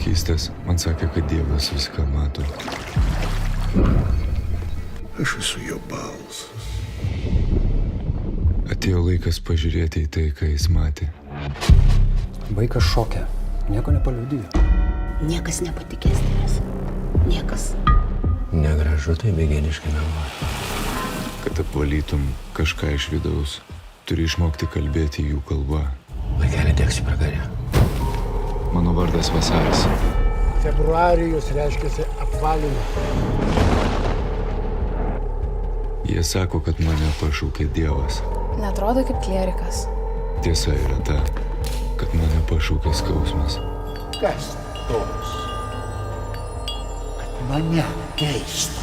vaikystės man sakė, kad Dievas viską mato. Aš esu jo balsas. Atėjo laikas pažiūrėti į tai, ką jis matė. Vaikas šoke, nieko nepaliudijo. Niekas nepatikės tavęs. Niekas. Negražu tai begėdiškai meluoti. Kad apvalytum kažką iš vidaus, turi išmokti kalbėti jų kalba. Vaikelį degsi pragarė. Mano vardas Vasaris. Februarijus reiškiasi apvalymą. Jie sako, kad mane pašaukė Dievas. Neatrodo kaip klierikas. Tiesa yra ta, kad mane pašaukė skausmas. Kas toks? Kad mane keistų.